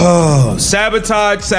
Oh, sabotage.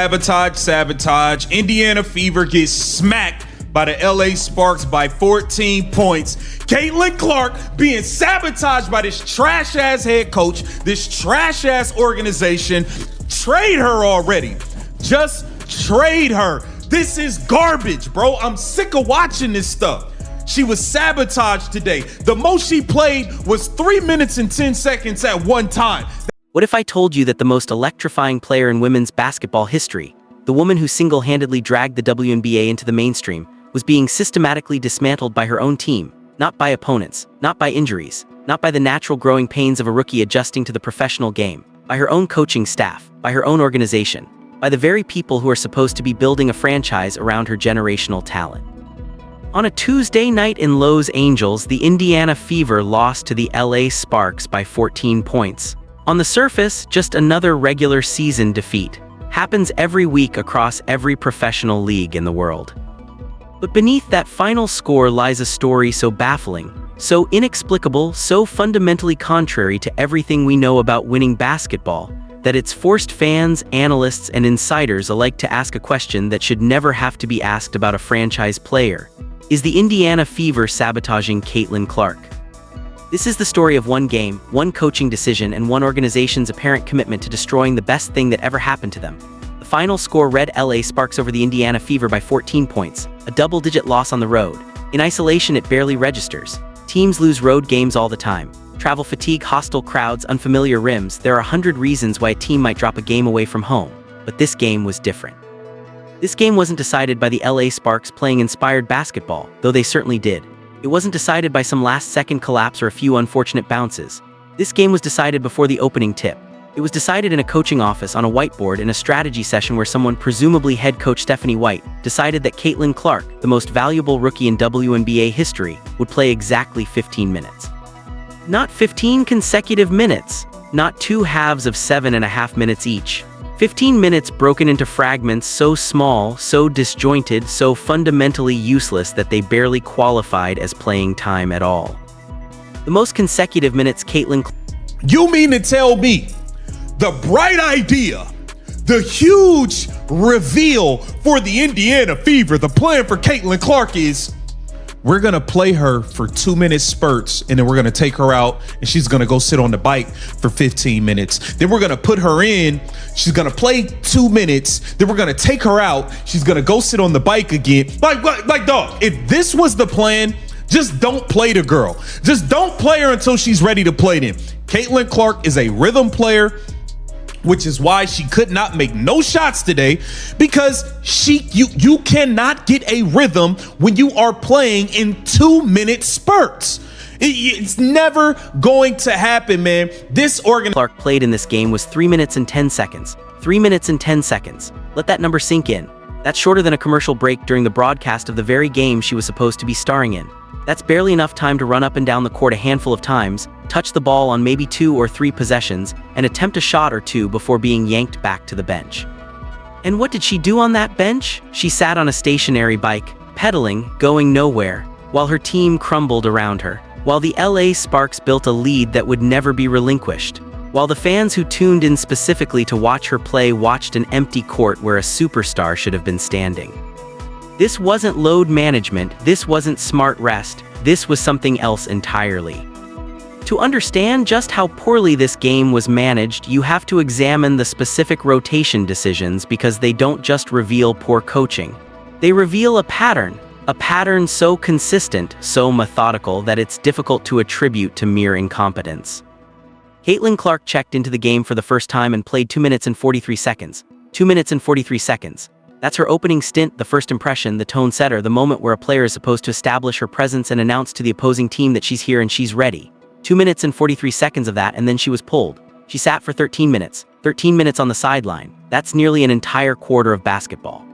Indiana Fever gets smacked by the LA Sparks by 14 points. Caitlin Clark being sabotaged by this trash-ass head coach, this trash-ass organization. Trade her already. Just trade her. This is garbage, bro. I'm sick of watching this stuff. She was sabotaged today. The most she played was 3 minutes and 10 seconds at one time. What if I told you that the most electrifying player in women's basketball history, the woman who single-handedly dragged the WNBA into the mainstream, was being systematically dismantled by her own team, not by opponents, not by injuries, not by the natural growing pains of a rookie adjusting to the professional game, by her own coaching staff, by her own organization, by the very people who are supposed to be building a franchise around her generational talent. On a Tuesday night in Los Angeles, the Indiana Fever lost to the LA Sparks by 14 points. On the surface, just another regular season defeat. Happens every week across every professional league in the world. But beneath that final score lies a story so baffling, so inexplicable, so fundamentally contrary to everything we know about winning basketball, that it's forced fans, analysts, and insiders alike to ask a question that should never have to be asked about a franchise player. Is the Indiana Fever sabotaging Caitlin Clark? This is the story of one game, one coaching decision, and one organization's apparent commitment to destroying the best thing that ever happened to them. The final score read LA Sparks over the Indiana Fever by 14 points, a double-digit loss on the road. In isolation, it barely registers. Teams lose road games all the time. Travel fatigue, hostile crowds, unfamiliar rims. There are 100 reasons why a team might drop a game away from home. But this game was different. This game wasn't decided by the LA Sparks playing inspired basketball, though they certainly did. It wasn't decided by some last-second collapse or a few unfortunate bounces. This game was decided before the opening tip. It was decided in a coaching office on a whiteboard in a strategy session where someone, presumably head coach Stephanie White, decided that Caitlin Clark, the most valuable rookie in WNBA history, would play exactly 15 minutes. Not 15 consecutive minutes, not two halves of 7.5 minutes each. 15 minutes broken into fragments so small, so disjointed, so fundamentally useless that they barely qualified as playing time at all. The most consecutive minutes Caitlin... You mean to tell me the bright idea, the huge reveal for the Indiana Fever, the plan for Caitlin Clark is we're going to play her for 2-minute spurts, and then we're going to take her out, and she's going to go sit on the bike for 15 minutes. Then we're going to put her in. She's going to play 2 minutes. Then we're going to take her out. She's going to go sit on the bike again. Like, dog, if this was the plan, just don't play the girl. Just don't play her until she's ready to play them. Caitlin Clark is a rhythm player, which is why she could not make no shots today, because you cannot get a rhythm when you are playing in 2-minute spurts. It's never going to happen, man. Clark played in this game was 3 minutes and 10 seconds. 3 minutes and 10 seconds. Let that number sink in. That's shorter than a commercial break during the broadcast of the very game she was supposed to be starring in. That's barely enough time to run up and down the court a handful of times, touch the ball on maybe 2 or 3 possessions, and attempt a shot or two before being yanked back to the bench. And what did she do on that bench? She sat on a stationary bike, pedaling, going nowhere, while her team crumbled around her, while the LA Sparks built a lead that would never be relinquished, while the fans who tuned in specifically to watch her play watched an empty court where a superstar should have been standing. This wasn't load management, this wasn't smart rest, this was something else entirely. To understand just how poorly this game was managed, you have to examine the specific rotation decisions, because they don't just reveal poor coaching. They reveal a pattern so consistent, so methodical that it's difficult to attribute to mere incompetence. Caitlin Clark checked into the game for the first time and played 2 minutes and 43 seconds. 2 minutes and 43 seconds. That's her opening stint, the first impression, the tone setter, the moment where a player is supposed to establish her presence and announce to the opposing team that she's here and she's ready. 2 minutes and 43 seconds of that, and then she was pulled. She sat for 13 minutes. 13 minutes on the sideline. That's nearly an entire quarter of basketball.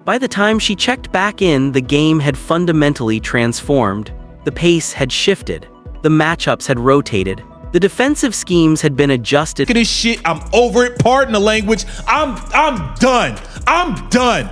By the time she checked back in, the game had fundamentally transformed. The pace had shifted. The matchups had rotated. The defensive schemes had been adjusted. Look at this shit. I'm over it. Pardon the language. I'm done. I'm done.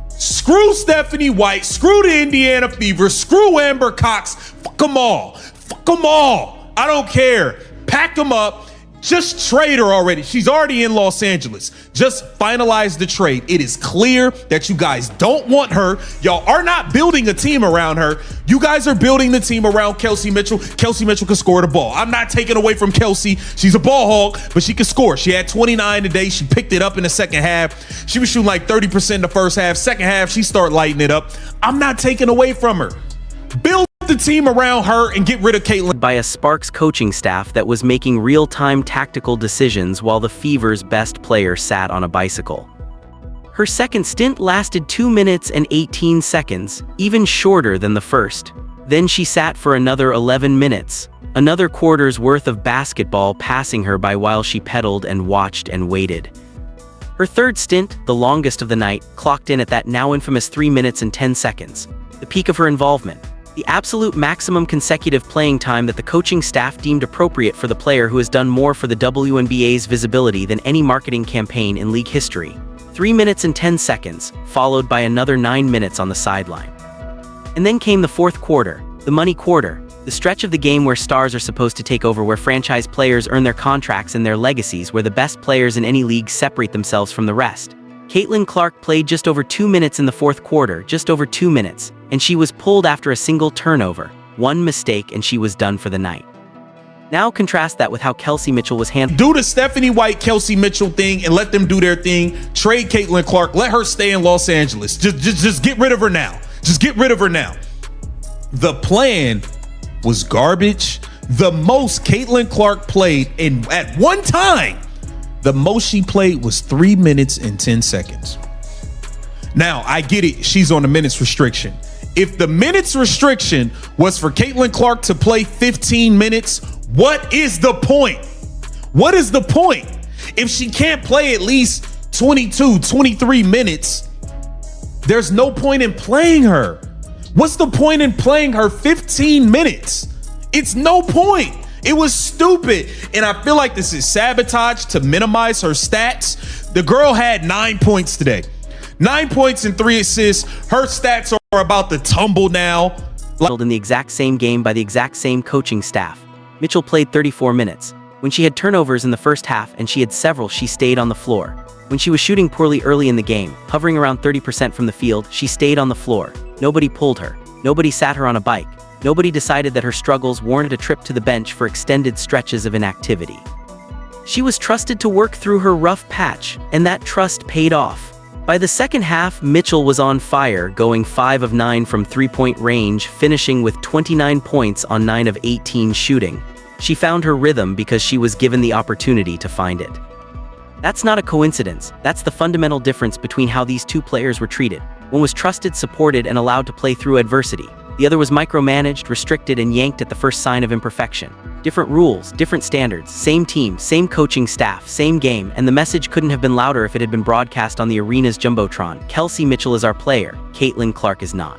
Screw Stephanie White. Screw the Indiana Fever. Screw Amber Cox. Fuck them all. Fuck them all. I don't care. Pack them up. Just trade her already. She's already in Los Angeles. Just finalize the trade. It is clear that you guys don't want her. Y'all are not building a team around her. You guys are building the team around Kelsey Mitchell. Kelsey Mitchell can score the ball. I'm not taking away from Kelsey. She's a ball hog, but she can score. She had 29 today. She picked it up in the second half. She was shooting like 30% in the first half. Second half, she started lighting it up. I'm not taking away from her. Build the team around her and get rid of Caitlin. By a Sparks coaching staff that was making real-time tactical decisions while the Fever's best player sat on a bicycle. Her second stint lasted 2 minutes and 18 seconds, even shorter than the first. Then she sat for another 11 minutes, another quarter's worth of basketball passing her by while she pedaled and watched and waited. Her third stint, the longest of the night, clocked in at that now infamous 3 minutes and 10 seconds, the peak of her involvement. The absolute maximum consecutive playing time that the coaching staff deemed appropriate for the player who has done more for the WNBA's visibility than any marketing campaign in league history. 3 minutes and 10 seconds, followed by another 9 minutes on the sideline. And then came the fourth quarter, the money quarter, the stretch of the game where stars are supposed to take over, where franchise players earn their contracts and their legacies, where the best players in any league separate themselves from the rest. Caitlin Clark played just over 2 minutes in the fourth quarter, just over 2 minutes, and she was pulled after a single turnover, one mistake, and she was done for the night. Now contrast that with how Kelsey Mitchell was handled. Do the Stephanie White, Kelsey Mitchell thing and let them do their thing. Trade Caitlin Clark. Let her stay in Los Angeles. Just get rid of her now. Just get rid of her now. The plan was garbage. The most Caitlin Clark played at one time, the most she played was 3 minutes and 10 seconds. Now, I get it. She's on a minutes restriction. If the minutes restriction was for Caitlin Clark to play 15 minutes, what is the point? What is the point? If she can't play at least 22, 23 minutes, there's no point in playing her. What's the point in playing her 15 minutes? It's no point. It was stupid. And I feel like this is sabotage to minimize her stats. The girl had 9 points today. 9 points and 3 assists. Her stats are about to tumble now. In the exact same game by the exact same coaching staff. Mitchell played 34 minutes. When she had turnovers in the first half, and she had several, she stayed on the floor. When she was shooting poorly early in the game, hovering around 30% from the field, she stayed on the floor. Nobody pulled her. Nobody sat her on a bike. Nobody decided that her struggles warranted a trip to the bench for extended stretches of inactivity. She was trusted to work through her rough patch, and that trust paid off. By the second half, Mitchell was on fire, going 5 of 9 from three-point range, finishing with 29 points on 9 of 18 shooting. She found her rhythm because she was given the opportunity to find it. That's not a coincidence. That's the fundamental difference between how these two players were treated. One was trusted, supported, and allowed to play through adversity. The other was micromanaged, restricted, and yanked at the first sign of imperfection. Different rules, different standards, same team, same coaching staff, same game, and the message couldn't have been louder if it had been broadcast on the arena's jumbotron. Kelsey Mitchell is our player, Caitlin Clark is not.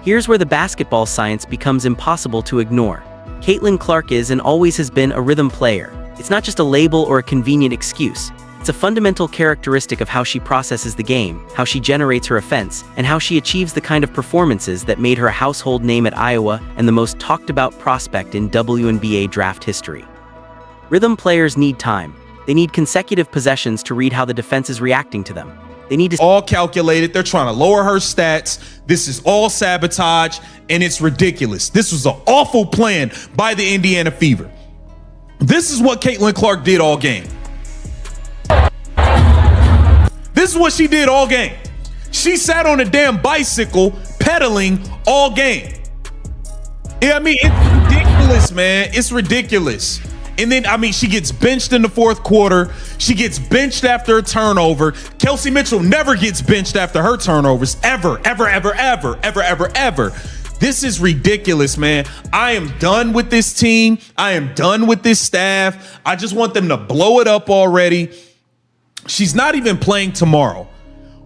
Here's where the basketball science becomes impossible to ignore. Caitlin Clark is and always has been a rhythm player. It's not just a label or a convenient excuse. It's a fundamental characteristic of how she processes the game, how she generates her offense, and how she achieves the kind of performances that made her a household name at Iowa and the most talked about prospect in WNBA draft history. Rhythm players need time. They need consecutive possessions to read how the defense is reacting to them. They need to all calculated. They're trying to lower her stats. This is all sabotage, and it's ridiculous. This was an awful plan by the Indiana Fever. This is what Caitlin Clark did all game. This is what she did all game. She sat on a damn bicycle pedaling all game. Yeah, I mean, it's ridiculous, man. It's ridiculous. And then, I mean, she gets benched in the fourth quarter. She gets benched after a turnover. Kelsey Mitchell never gets benched after her turnovers, ever. This is ridiculous, man. I am done with this team. I am done with this staff. I just want them to blow it up already. She's not even playing tomorrow.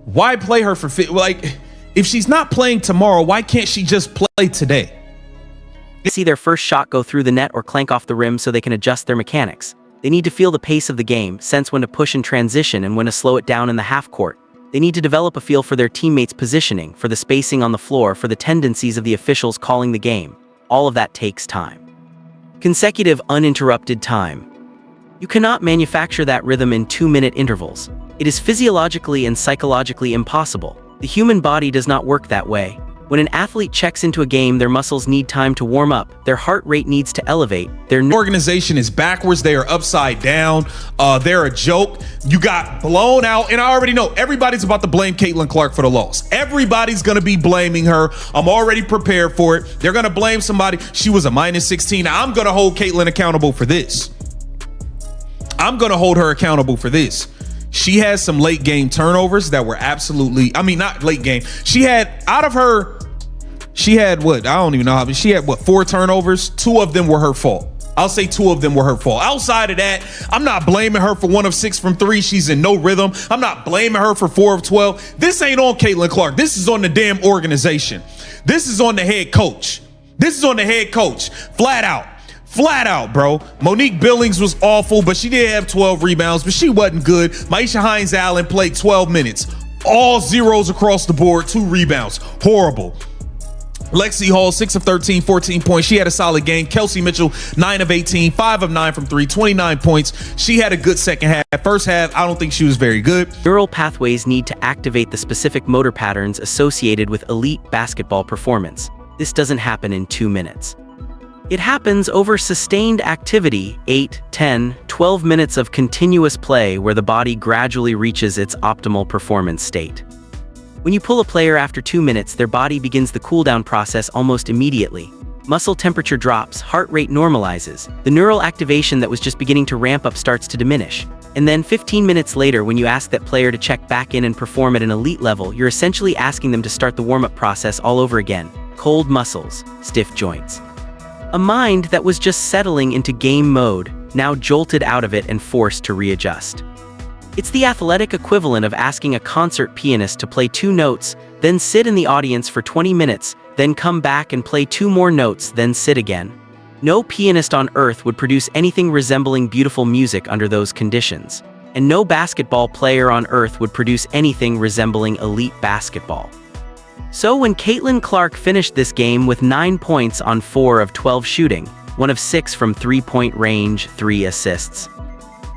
Why play her for like, if she's not playing tomorrow, why can't she just play today? See their first shot go through the net or clank off the rim so they can adjust their mechanics. They need to feel the pace of the game, sense when to push in transition and when to slow it down in the half court. They need to develop a feel for their teammates' positioning, for the spacing on the floor, for the tendencies of the officials calling the game. All of that takes time. Consecutive, uninterrupted time. You cannot manufacture that rhythm in 2-minute intervals. It is physiologically and psychologically impossible. The human body does not work that way. When an athlete checks into a game, their muscles need time to warm up, their heart rate needs to elevate, their organization is backwards, they are upside down, they're a joke. You got blown out, and I already know everybody's about to blame Caitlin Clark for the loss. Everybody's gonna be blaming her. I'm already prepared for it. They're gonna blame somebody. She was a -16. I'm gonna hold Caitlin accountable for this. I'm gonna hold her accountable for this. She has some late game turnovers that were absolutely, I mean, not late game. She had what? I don't even know how, but she had what, 4 turnovers? 2 of them were her fault. I'll say 2 of them were her fault. Outside of that, I'm not blaming her for 1 of 6 from 3. She's in no rhythm. I'm not blaming her for 4 of 12. This ain't on Caitlin Clark. This is on the damn organization. This is on the head coach. This is on the head coach. Flat out. Flat out, bro. Monique Billings was awful, but she did have 12 rebounds, but she wasn't good. Maisha Hines-Allen played 12 minutes. All zeros across the board, 2 rebounds. Horrible. Lexi Hall, 6 of 13, 14 points. She had a solid game. Kelsey Mitchell, 9 of 18, 5 of 9 from 3, 29 points. She had a good second half. First half, I don't think she was very good. Neural pathways need to activate the specific motor patterns associated with elite basketball performance. This doesn't happen in 2 minutes. It happens over sustained activity, 8, 10, 12 minutes of continuous play where the body gradually reaches its optimal performance state. When you pull a player after 2 minutes, their body begins the cool-down process almost immediately. Muscle temperature drops, heart rate normalizes, the neural activation that was just beginning to ramp up starts to diminish. And then 15 minutes later, when you ask that player to check back in and perform at an elite level, you're essentially asking them to start the warm-up process all over again. Cold muscles, stiff joints. A mind that was just settling into game mode, now jolted out of it and forced to readjust. It's the athletic equivalent of asking a concert pianist to play 2 notes, then sit in the audience for 20 minutes, then come back and play 2 more notes, then sit again. No pianist on earth would produce anything resembling beautiful music under those conditions, and no basketball player on earth would produce anything resembling elite basketball. So when Caitlin Clark finished this game with 9 points on 4 of 12 shooting, 1 of 6 from 3-point range, 3 assists,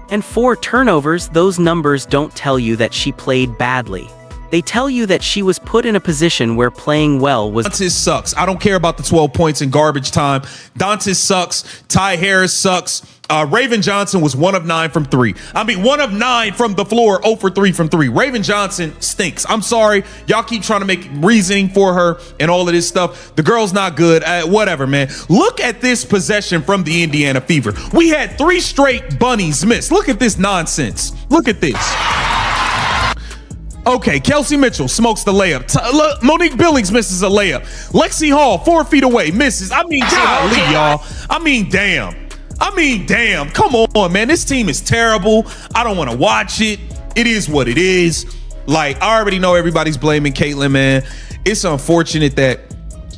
and 4 turnovers, those numbers don't tell you that she played badly. They tell you that she was put in a position where playing well was— Dantas sucks. I don't care about the 12 points in garbage time. Dantas sucks. Ty Harris sucks. Raven Johnson was 1 of 9 from 3. I mean, 1 of 9 from the floor, 0 for 3 from 3. Raven Johnson stinks. I'm sorry. Y'all keep trying to make reasoning for her and all of this stuff. The girl's not good. Whatever, man. Look at this possession from the Indiana Fever. We had 3 straight bunnies missed. Look at this nonsense. Look at this. Okay, Kelsey Mitchell smokes the layup. Monique Billings misses a layup. Lexi Hall, 4 feet away, misses. I mean, golly, y'all. I mean, damn. Come on, man. This team is terrible. I don't want to watch it. It is what it is. Like, I already know everybody's blaming Caitlin, man. It's unfortunate that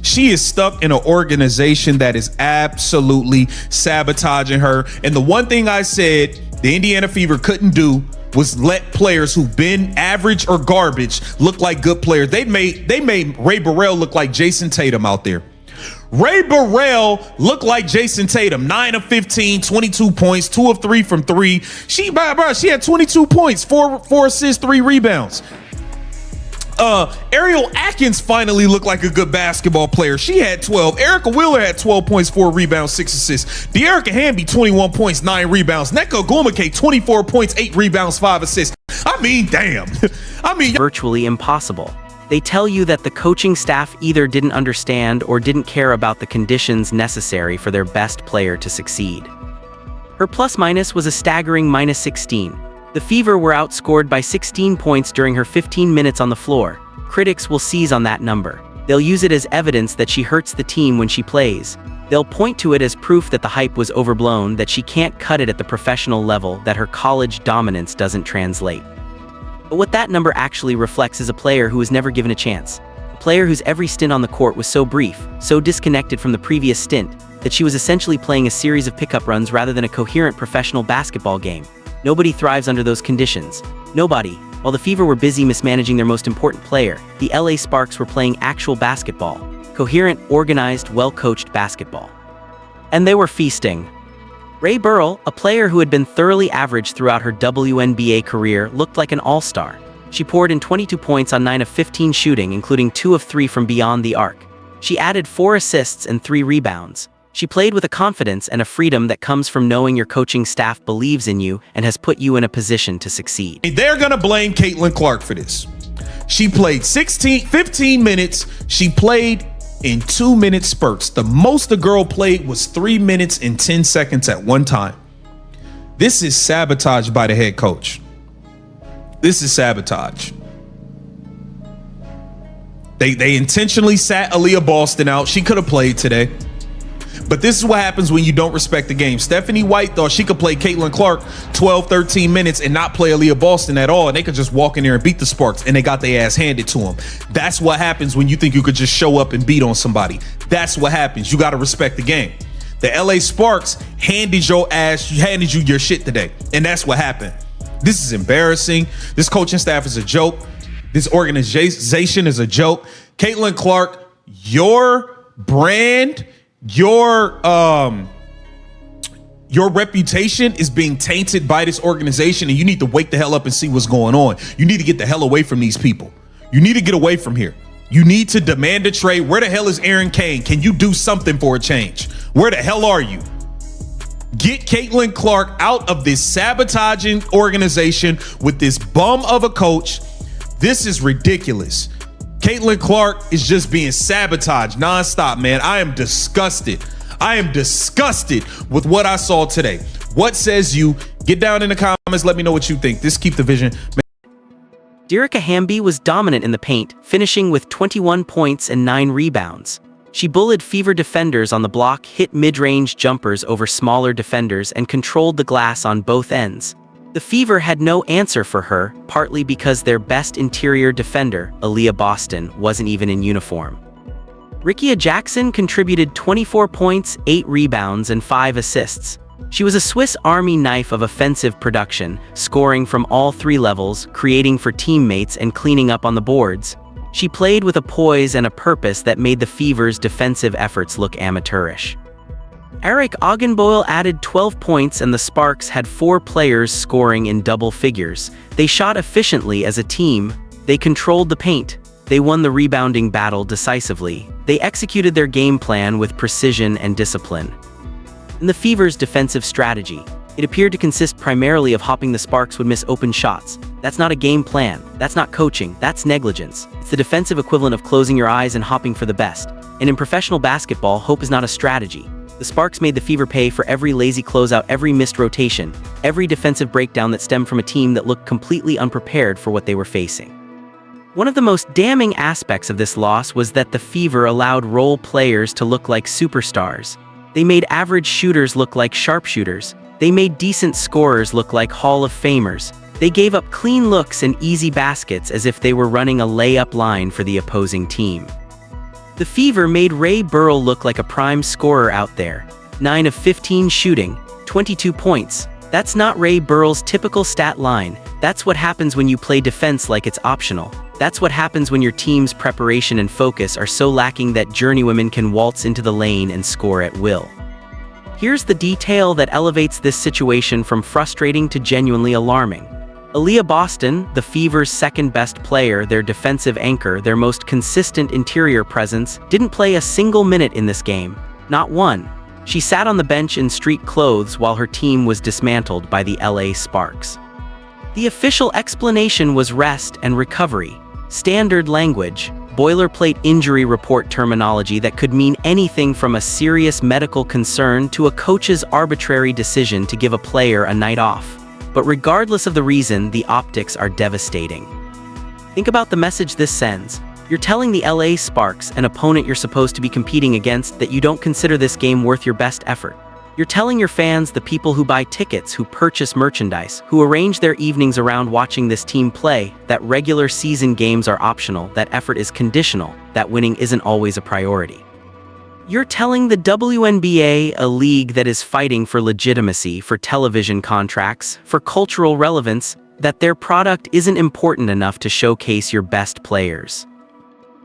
she is stuck in an organization that is absolutely sabotaging her. And the one thing I said the Indiana Fever couldn't do was let players who've been average or garbage look like good players. They made Ray Burrell look like Jason Tatum out there. Ray Burrell looked like Jason Tatum, 9 of 15, 22 points, 2 of 3 from 3. She had 22 points, 4 assists, 3 rebounds. Ariel Atkins finally looked like a good basketball player. She had 12. Erica Wheeler had 12 points, 4 rebounds, 6 assists. De'Erica Hamby, 21 points, 9 rebounds. Nneka Ogwumike, 24 points, 8 rebounds, 5 assists. I mean, damn. Virtually impossible. They tell you that the coaching staff either didn't understand or didn't care about the conditions necessary for their best player to succeed. Her plus-minus was a staggering -16. The Fever were outscored by 16 points during her 15 minutes on the floor. Critics will seize on that number. They'll use it as evidence that she hurts the team when she plays. They'll point to it as proof that the hype was overblown, that she can't cut it at the professional level, that her college dominance doesn't translate. But what that number actually reflects is a player who was never given a chance. A player whose every stint on the court was so brief, so disconnected from the previous stint, that she was essentially playing a series of pickup runs rather than a coherent professional basketball game. Nobody thrives under those conditions. Nobody. While the Fever were busy mismanaging their most important player, the LA Sparks were playing actual basketball. Coherent, organized, well-coached basketball. And they were feasting. Ray Burrell, a player who had been thoroughly average throughout her WNBA career, looked like an all-star. She poured in 22 points on 9 of 15 shooting, including 2 of 3 from beyond the arc. She added 4 assists and 3 rebounds. She played with a confidence and a freedom that comes from knowing your coaching staff believes in you and has put you in a position to succeed. They're going to blame Caitlin Clark for this. She played 15 minutes. She played in 2-minute spurts. The most the girl played was 3 minutes and 10 seconds at one time. This is sabotage by the head coach. This is sabotage. They intentionally sat Aliyah Boston out. She could have played today. But this is what happens when you don't respect the game. Stephanie White thought she could play Caitlin Clark 12, 13 minutes and not play Aliyah Boston at all. And they could just walk in there and beat the Sparks, and they got their ass handed to them. That's what happens when you think you could just show up and beat on somebody. That's what happens. You got to respect the game. The LA Sparks handed you your shit today. And that's what happened. This is embarrassing. This coaching staff is a joke. This organization is a joke. Caitlin Clark, your brand, your reputation is being tainted by this organization, and you need to wake the hell up and see what's going on. You need to get the hell away from these people. You need to get away from here. You need to demand a trade. Where the hell is Aaron Kane? Can you do something for a change? Where the hell are you? Get Caitlin Clark out of this sabotaging organization with this bum of a coach. This is ridiculous. Caitlin Clark is just being sabotaged nonstop, man. I am disgusted. I am disgusted with what I saw today. What says you? Get down in the comments. Let me know what you think. This Keep the Vision. Nneka Hamby was dominant in the paint, finishing with 21 points and 9 rebounds. She bullied Fever defenders on the block, hit mid-range jumpers over smaller defenders, and controlled the glass on both ends. The Fever had no answer for her, partly because their best interior defender, Aliyah Boston, wasn't even in uniform. Rickea Jackson contributed 24 points, 8 rebounds, and 5 assists. She was a Swiss Army knife of offensive production, scoring from all 3 levels, creating for teammates, and cleaning up on the boards. She played with a poise and a purpose that made the Fever's defensive efforts look amateurish. Eric Ogwumike added 12 points, and the Sparks had 4 players scoring in double figures. They shot efficiently as a team. They controlled the paint. They won the rebounding battle decisively. They executed their game plan with precision and discipline. In the Fever's defensive strategy, it appeared to consist primarily of hopping. The Sparks would miss open shots. That's not a game plan. That's not coaching. That's negligence. It's the defensive equivalent of closing your eyes and hopping for the best. And in professional basketball, hope is not a strategy. The Sparks made the Fever pay for every lazy closeout, every missed rotation, every defensive breakdown that stemmed from a team that looked completely unprepared for what they were facing. One of the most damning aspects of this loss was that the Fever allowed role players to look like superstars. They made average shooters look like sharpshooters. They made decent scorers look like Hall of Famers. They gave up clean looks and easy baskets as if they were running a layup line for the opposing team. The Fever made Ray Burrell look like a prime scorer out there. 9 of 15 shooting, 22 points. That's not Ray Burrell's typical stat line. That's what happens when you play defense like it's optional. That's what happens when your team's preparation and focus are so lacking that journeywomen can waltz into the lane and score at will. Here's the detail that elevates this situation from frustrating to genuinely alarming. Aliyah Boston, the Fever's second-best player, their defensive anchor, their most consistent interior presence, didn't play a single minute in this game. Not one. She sat on the bench in street clothes while her team was dismantled by the LA Sparks. The official explanation was rest and recovery. Standard language, boilerplate injury report terminology that could mean anything from a serious medical concern to a coach's arbitrary decision to give a player a night off. But regardless of the reason, the optics are devastating. Think about the message this sends. You're telling the LA Sparks, an opponent you're supposed to be competing against, that you don't consider this game worth your best effort. You're telling your fans, the people who buy tickets, who purchase merchandise, who arrange their evenings around watching this team play, that regular season games are optional, that effort is conditional, that winning isn't always a priority. You're telling the WNBA, a league that is fighting for legitimacy, for television contracts, for cultural relevance, that their product isn't important enough to showcase your best players.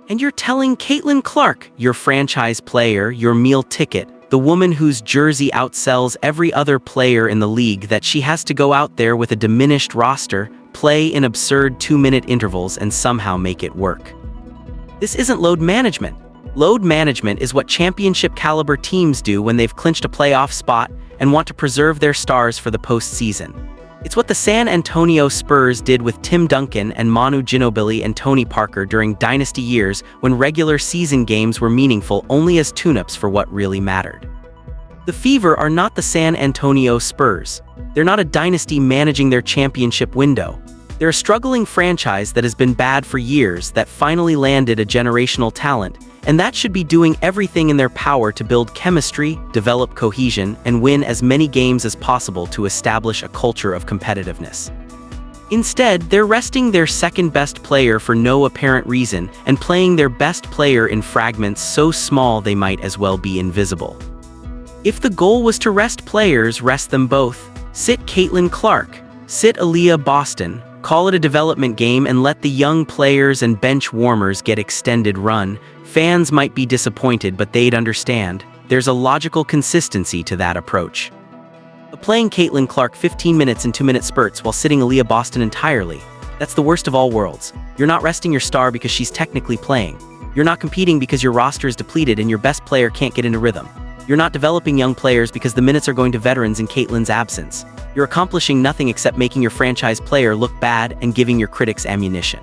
And you're telling Caitlin Clark, your franchise player, your meal ticket, the woman whose jersey outsells every other player in the league, that she has to go out there with a diminished roster, play in absurd 2-minute intervals, and somehow make it work. This isn't load management. Load management is what championship-caliber teams do when they've clinched a playoff spot and want to preserve their stars for the postseason. It's what the San Antonio Spurs did with Tim Duncan and Manu Ginobili and Tony Parker during dynasty years, when regular season games were meaningful only as tune-ups for what really mattered. The Fever are not the San Antonio Spurs. They're not a dynasty managing their championship window. They're a struggling franchise that has been bad for years, that finally landed a generational talent, and that should be doing everything in their power to build chemistry, develop cohesion, and win as many games as possible to establish a culture of competitiveness. Instead, they're resting their second-best player for no apparent reason and playing their best player in fragments so small they might as well be invisible. If the goal was to rest players, rest them both. Sit Caitlin Clark, sit Aliyah Boston, call it a development game and let the young players and bench warmers get extended run. Fans might be disappointed, but they'd understand. There's a logical consistency to that approach. But playing Caitlin Clark 15 minutes in 2-minute spurts while sitting Aliyah Boston entirely, that's the worst of all worlds. You're not resting your star because she's technically playing. You're not competing because your roster is depleted and your best player can't get into rhythm. You're not developing young players because the minutes are going to veterans in Caitlin's absence. You're accomplishing nothing except making your franchise player look bad and giving your critics ammunition.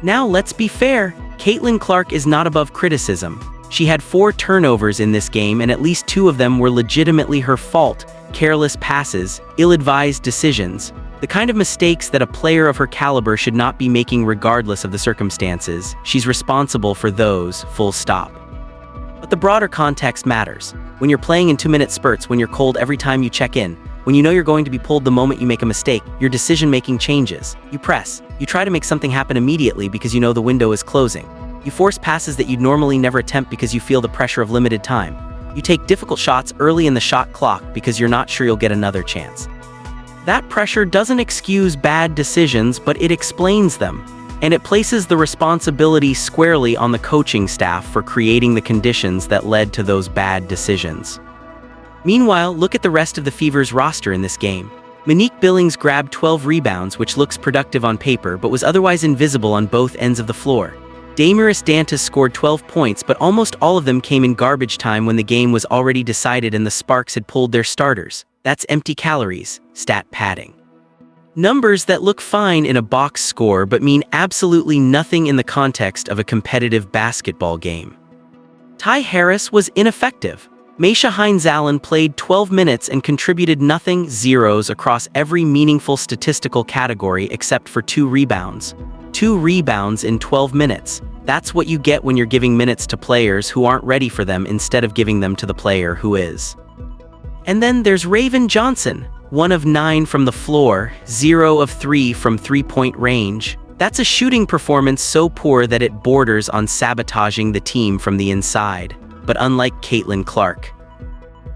Now let's be fair, Caitlin Clark is not above criticism. She had 4 turnovers in this game, and at least 2 of them were legitimately her fault: careless passes, ill-advised decisions, the kind of mistakes that a player of her caliber should not be making regardless of the circumstances. She's responsible for those, full stop. But the broader context matters. When you're playing in 2-minute spurts, when you're cold every time you check in, when you know you're going to be pulled the moment you make a mistake, your decision-making changes. You press. You try to make something happen immediately because you know the window is closing. You force passes that you'd normally never attempt because you feel the pressure of limited time. You take difficult shots early in the shot clock because you're not sure you'll get another chance. That pressure doesn't excuse bad decisions, but it explains them. And it places the responsibility squarely on the coaching staff for creating the conditions that led to those bad decisions. Meanwhile, look at the rest of the Fever's roster in this game. Monique Billings grabbed 12 rebounds, which looks productive on paper, but was otherwise invisible on both ends of the floor. Damiris Dantas scored 12 points, but almost all of them came in garbage time when the game was already decided and the Sparks had pulled their starters. That's empty calories, stat padding. Numbers that look fine in a box score but mean absolutely nothing in the context of a competitive basketball game. Ty Harris was ineffective. Maisha Hines-Allen played 12 minutes and contributed nothing, zeros across every meaningful statistical category except for 2 rebounds. 2 rebounds in 12 minutes. That's what you get when you're giving minutes to players who aren't ready for them instead of giving them to the player who is. And then there's Raven Johnson, 1 of 9 from the floor, 0 of 3 from 3-point range. That's a shooting performance so poor that it borders on sabotaging the team from the inside. But unlike Caitlin Clark,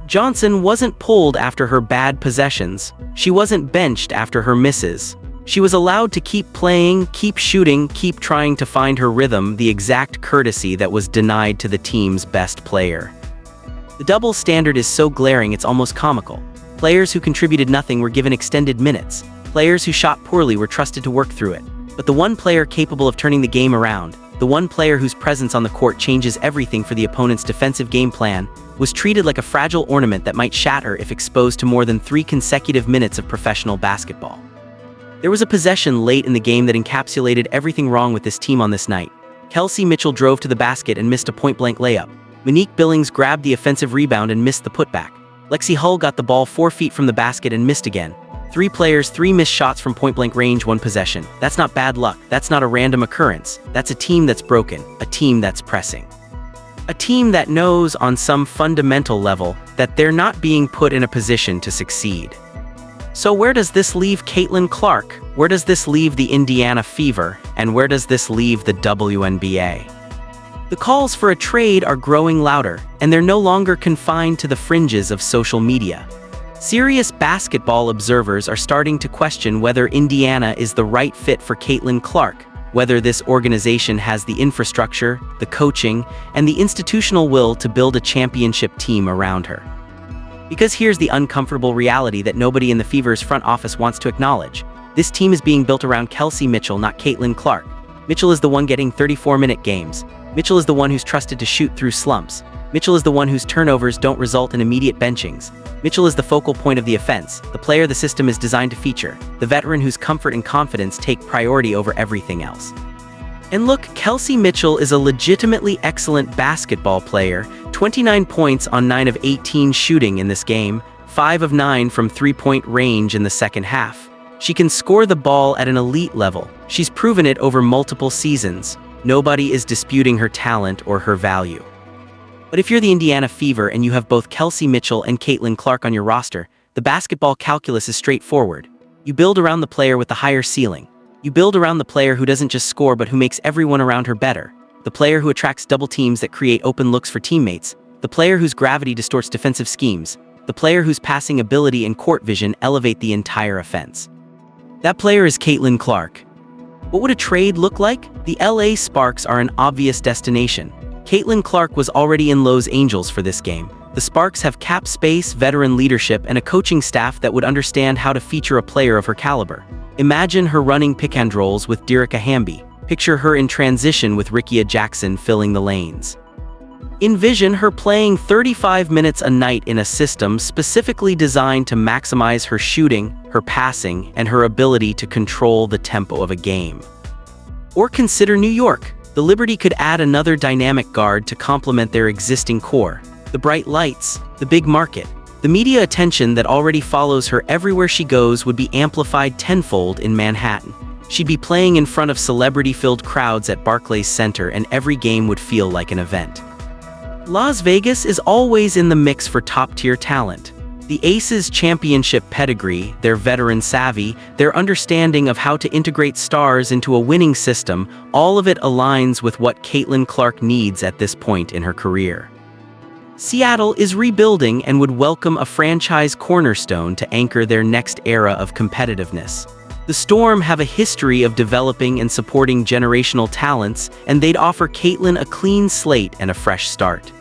Johnson wasn't pulled after her bad possessions. She wasn't benched after her misses. She was allowed to keep playing, keep shooting, keep trying to find her rhythm, the exact courtesy that was denied to the team's best player. The double standard is so glaring it's almost comical. Players who contributed nothing were given extended minutes. Players who shot poorly were trusted to work through it. But the one player capable of turning the game around, the one player whose presence on the court changes everything for the opponent's defensive game plan, was treated like a fragile ornament that might shatter if exposed to more than 3 consecutive minutes of professional basketball. There was a possession late in the game that encapsulated everything wrong with this team on this night. Kelsey Mitchell drove to the basket and missed a point-blank layup. Monique Billings grabbed the offensive rebound and missed the putback. Lexi Hull got the ball 4 feet from the basket and missed again. 3 players, 3 missed shots from point-blank range, 1 possession. That's not bad luck. That's not a random occurrence. That's a team that's broken. A team that's pressing. A team that knows on some fundamental level that they're not being put in a position to succeed. So where does this leave Caitlin Clark? Where does this leave the Indiana Fever? And where does this leave the WNBA? The calls for a trade are growing louder, and they're no longer confined to the fringes of social media. Serious basketball observers are starting to question whether Indiana is the right fit for Caitlin Clark, whether this organization has the infrastructure, the coaching, and the institutional will to build a championship team around her. Because here's the uncomfortable reality that nobody in the Fever's front office wants to acknowledge. This team is being built around Kelsey Mitchell, not Caitlin Clark. Mitchell is the one getting 34-minute games. Mitchell is the one who's trusted to shoot through slumps. Mitchell is the one whose turnovers don't result in immediate benchings. Mitchell is the focal point of the offense, the player the system is designed to feature, the veteran whose comfort and confidence take priority over everything else. And look, Kelsey Mitchell is a legitimately excellent basketball player, 29 points on 9 of 18 shooting in this game, 5 of 9 from three-point range in the second half. She can score the ball at an elite level. She's proven it over multiple seasons. Nobody is disputing her talent or her value. But if you're the Indiana Fever and you have both Kelsey Mitchell and Caitlin Clark on your roster, the basketball calculus is straightforward. You build around the player with the higher ceiling. You build around the player who doesn't just score but who makes everyone around her better. The player who attracts double teams that create open looks for teammates. The player whose gravity distorts defensive schemes. The player whose passing ability and court vision elevate the entire offense. That player is Caitlin Clark. What would a trade look like? The LA Sparks are an obvious destination. Caitlin Clark was already in Los Angeles for this game. The Sparks have cap space, veteran leadership, and a coaching staff that would understand how to feature a player of her caliber. Imagine her running pick-and-rolls with Derica Hamby. Picture her in transition with Rickea Jackson filling the lanes. Envision her playing 35 minutes a night in a system specifically designed to maximize her shooting, her passing, and her ability to control the tempo of a game. Or consider New York. The Liberty could add another dynamic guard to complement their existing core. The bright lights, the big market, the media attention that already follows her everywhere she goes would be amplified tenfold in Manhattan. She'd be playing in front of celebrity-filled crowds at Barclays Center, and every game would feel like an event. Las Vegas is always in the mix for top-tier talent. The Aces' championship pedigree, their veteran savvy, their understanding of how to integrate stars into a winning system, all of it aligns with what Caitlin Clark needs at this point in her career. Seattle is rebuilding and would welcome a franchise cornerstone to anchor their next era of competitiveness. The Storm have a history of developing and supporting generational talents, and they'd offer Caitlin a clean slate and a fresh start.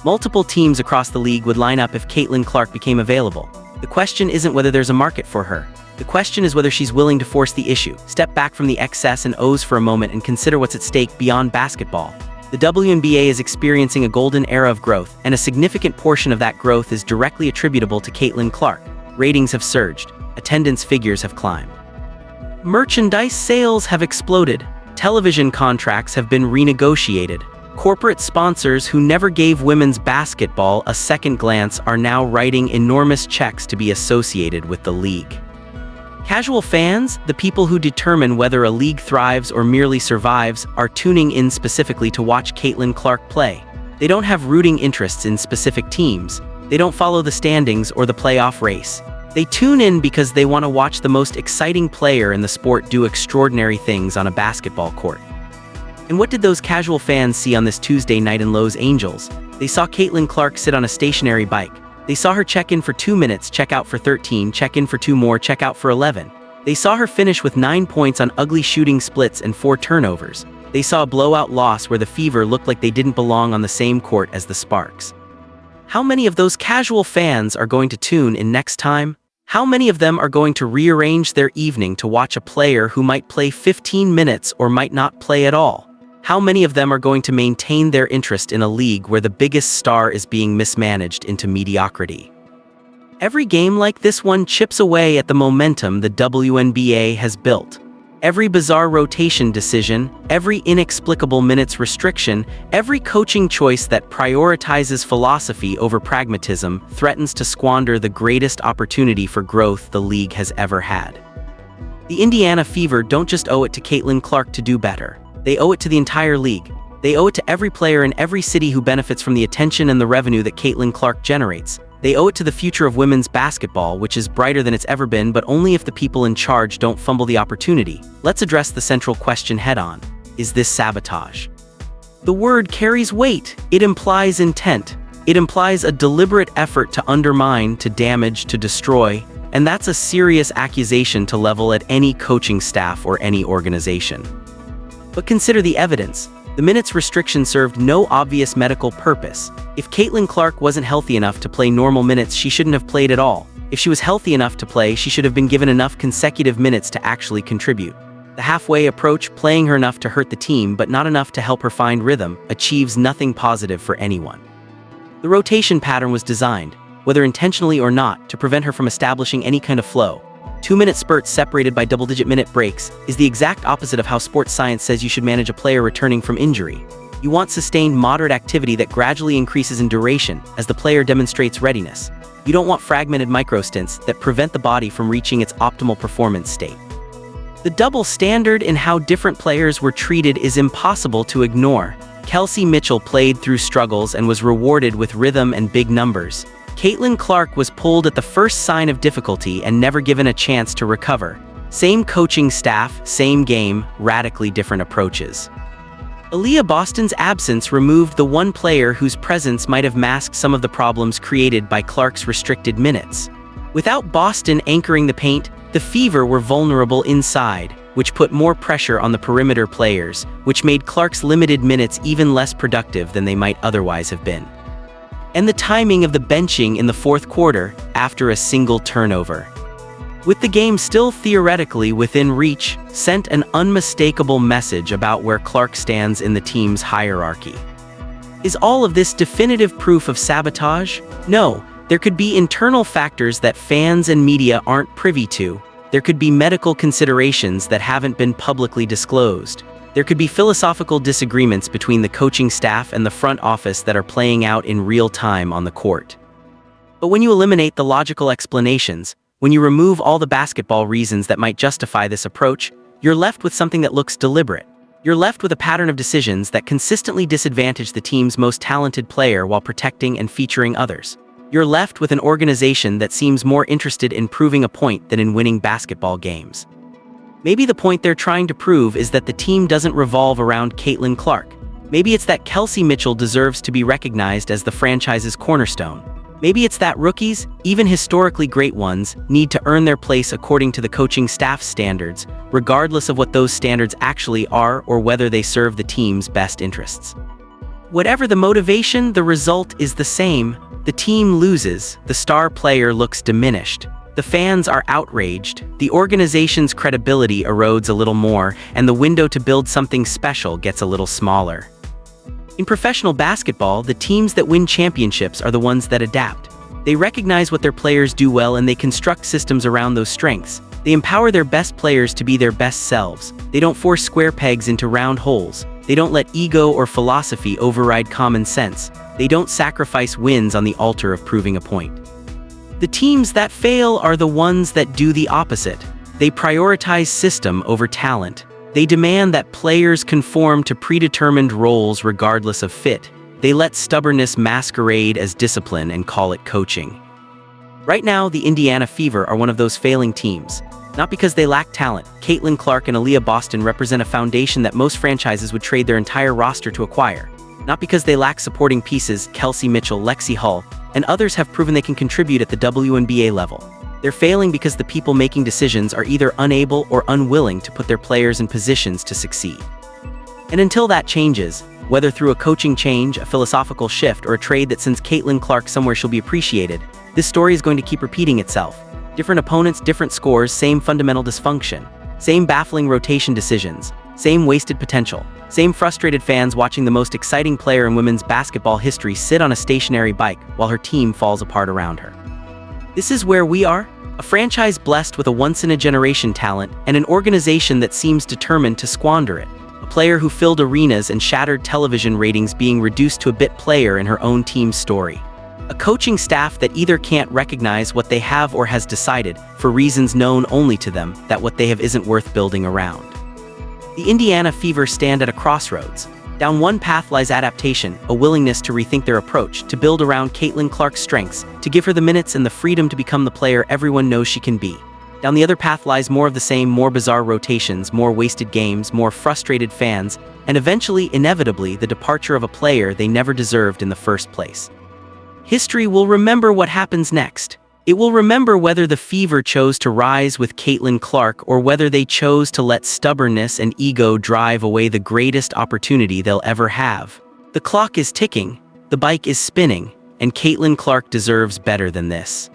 Multiple teams across the league would line up if Caitlin Clark became available. The question isn't whether there's a market for her. The question is whether she's willing to force the issue, step back from the X's and O's for a moment and consider what's at stake beyond basketball. The WNBA is experiencing a golden era of growth, and a significant portion of that growth is directly attributable to Caitlin Clark. Ratings have surged. Attendance figures have climbed. Merchandise sales have exploded. Television contracts have been renegotiated. Corporate sponsors who never gave women's basketball a second glance are now writing enormous checks to be associated with the league. Casual fans, the people who determine whether a league thrives or merely survives, are tuning in specifically to watch Caitlin Clark play. They don't have rooting interests in specific teams. They don't follow the standings or the playoff race. They tune in because they want to watch the most exciting player in the sport do extraordinary things on a basketball court. And what did those casual fans see on this Tuesday night in Los Angeles? They saw Caitlin Clark sit on a stationary bike. They saw her check in for 2 minutes, check out for 13, check in for 2 more, check out for 11. They saw her finish with 9 points on ugly shooting splits and 4 turnovers. They saw a blowout loss where the Fever looked like they didn't belong on the same court as the Sparks. How many of those casual fans are going to tune in next time? How many of them are going to rearrange their evening to watch a player who might play 15 minutes or might not play at all? How many of them are going to maintain their interest in a league where the biggest star is being mismanaged into mediocrity? Every game like this one chips away at the momentum the WNBA has built. Every bizarre rotation decision, every inexplicable minutes restriction, every coaching choice that prioritizes philosophy over pragmatism threatens to squander the greatest opportunity for growth the league has ever had. The Indiana Fever don't just owe it to Caitlin Clark to do better. They owe it to the entire league. They owe it to every player in every city who benefits from the attention and the revenue that Caitlin Clark generates. They owe it to the future of women's basketball, which is brighter than it's ever been, but only if the people in charge don't fumble the opportunity. Let's address the central question head-on. Is this sabotage? The word carries weight. It implies intent. It implies a deliberate effort to undermine, to damage, to destroy, and that's a serious accusation to level at any coaching staff or any organization. But consider the evidence. The minutes restriction served no obvious medical purpose. If Caitlin Clark wasn't healthy enough to play normal minutes, she shouldn't have played at all. If she was healthy enough to play, she should have been given enough consecutive minutes to actually contribute. The halfway approach, playing her enough to hurt the team but not enough to help her find rhythm, achieves nothing positive for anyone. The rotation pattern was designed, whether intentionally or not, to prevent her from establishing any kind of flow. 2-minute spurts separated by double-digit minute breaks is the exact opposite of how sports science says you should manage a player returning from injury. You want sustained moderate activity that gradually increases in duration as the player demonstrates readiness. You don't want fragmented microstints that prevent the body from reaching its optimal performance state. The double standard in how different players were treated is impossible to ignore. Kelsey Mitchell played through struggles and was rewarded with rhythm and big numbers. Caitlin Clark was pulled at the first sign of difficulty and never given a chance to recover. Same coaching staff, same game, radically different approaches. Aliyah Boston's absence removed the one player whose presence might have masked some of the problems created by Clark's restricted minutes. Without Boston anchoring the paint, the Fever were vulnerable inside, which put more pressure on the perimeter players, which made Clark's limited minutes even less productive than they might otherwise have been. And the timing of the benching in the fourth quarter after a single turnover, with the game still theoretically within reach, sent an unmistakable message about where Clark stands in the team's hierarchy. Is all of this definitive proof of sabotage? No, there could be internal factors that fans and media aren't privy to. There could be medical considerations that haven't been publicly disclosed. There could be philosophical disagreements between the coaching staff and the front office that are playing out in real time on the court. But when you eliminate the logical explanations, when you remove all the basketball reasons that might justify this approach, you're left with something that looks deliberate. You're left with a pattern of decisions that consistently disadvantage the team's most talented player while protecting and featuring others. You're left with an organization that seems more interested in proving a point than in winning basketball games. Maybe the point they're trying to prove is that the team doesn't revolve around Caitlin Clark. Maybe it's that Kelsey Mitchell deserves to be recognized as the franchise's cornerstone. Maybe it's that rookies, even historically great ones, need to earn their place according to the coaching staff's standards, regardless of what those standards actually are or whether they serve the team's best interests. Whatever the motivation, the result is the same. The team loses, the star player looks diminished. The fans are outraged, the organization's credibility erodes a little more, and the window to build something special gets a little smaller. In professional basketball, the teams that win championships are the ones that adapt. They recognize what their players do well and they construct systems around those strengths. They empower their best players to be their best selves. They don't force square pegs into round holes. They don't let ego or philosophy override common sense. They don't sacrifice wins on the altar of proving a point. The teams that fail are the ones that do the opposite. They prioritize system over talent. They demand that players conform to predetermined roles regardless of fit. They let stubbornness masquerade as discipline and call it coaching. Right now, the Indiana Fever are one of those failing teams. Not because they lack talent. Caitlin Clark and Aliyah Boston represent a foundation that most franchises would trade their entire roster to acquire. Not because they lack supporting pieces. Kelsey Mitchell, Lexi Hull, and others have proven they can contribute at the WNBA level. They're failing because the people making decisions are either unable or unwilling to put their players in positions to succeed. And until that changes, whether through a coaching change, a philosophical shift, or a trade that sends Caitlin Clark somewhere she'll be appreciated, this story is going to keep repeating itself. Different opponents, different scores, same fundamental dysfunction. Same baffling rotation decisions. Same wasted potential. Same frustrated fans watching the most exciting player in women's basketball history sit on a stationary bike while her team falls apart around her. This is where we are, a franchise blessed with a once-in-a-generation talent and an organization that seems determined to squander it. A player who filled arenas and shattered television ratings being reduced to a bit player in her own team's story. A coaching staff that either can't recognize what they have or has decided, for reasons known only to them, that what they have isn't worth building around. The Indiana Fever stand at a crossroads. Down one path lies adaptation, a willingness to rethink their approach, to build around Caitlin Clark's strengths, to give her the minutes and the freedom to become the player everyone knows she can be. Down the other path lies more of the same, more bizarre rotations, more wasted games, more frustrated fans, and eventually, inevitably, the departure of a player they never deserved in the first place. History will remember what happens next. It will remember whether the Fever chose to rise with Caitlin Clark or whether they chose to let stubbornness and ego drive away the greatest opportunity they'll ever have. The clock is ticking, the bike is spinning, and Caitlin Clark deserves better than this.